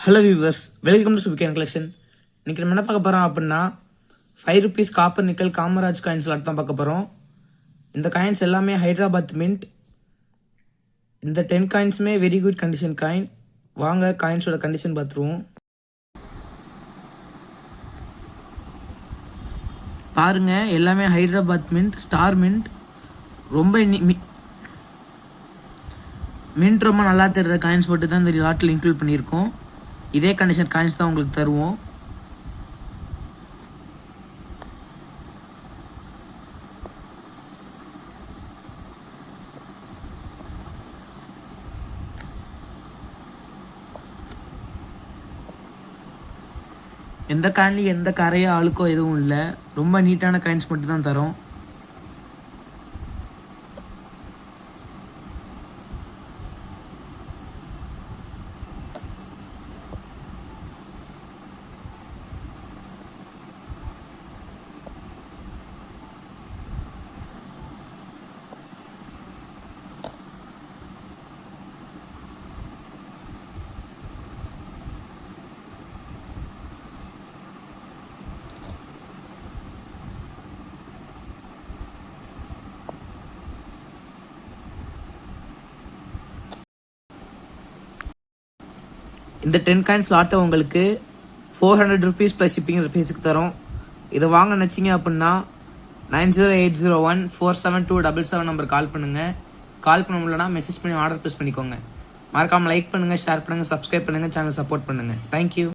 Hello viewers, welcome to சுபிகேன் collection. இன்றைக்கி நம்ம என்ன பார்க்க போகிறோம் அப்படின்னா, ₹5 காப்பர் நிக்கல் காமராஜ் காயின்ஸ் தான் பார்க்க போகிறோம். இந்த காயின்ஸ் எல்லாமே ஹைதராபாத் மின்ட். இந்த 10 காயின்ஸுமே வெரி குட் கண்டிஷன் காயின். வாங்க காயின்ஸோட கண்டிஷன் பார்த்துருவோம். பாருங்கள், எல்லாமே ஹைதராபாத் மின்ட், ஸ்டார் மின்ட். ரொம்ப மின்ட் ரொம்ப நல்லா தெரிகிற காயின்ஸ் போட்டு தான் இந்த லாட்டில் இன்க்ளூட் பண்ணியிருக்கோம். இதே கண்டிஷன் காயின்ஸ் தான் உங்களுக்கு தருவோம். எந்த காயின்லையும் எந்த கரையோ அழுக்கோ எதுவும் இல்லை. ரொம்ப நீட்டான காயின்ஸ் மட்டும் தான் தரோம். இந்த 10 காயின்ஸ் லாட்டை உங்களுக்கு ₹400 ப்ளஸ் ஷிப்பிங் ஃபீஸுக்கு தரோம். இதை வாங்க நினச்சிங்க அப்படின்னா 9080147277 நம்பர் கால் பண்ணுங்கள். கால் பண்ண முடியலன்னா மெசேஜ் பண்ணி ஆர்டர் ப்ளேஸ் பண்ணிக்கோங்க. மறக்காமல் லைக் பண்ணுங்கள், ஷேர் பண்ணுங்கள், சப்ஸ்கிரைப் பண்ணுங்கள், சேனல் சப்போர்ட் பண்ணுங்கள். தேங்க்யூ.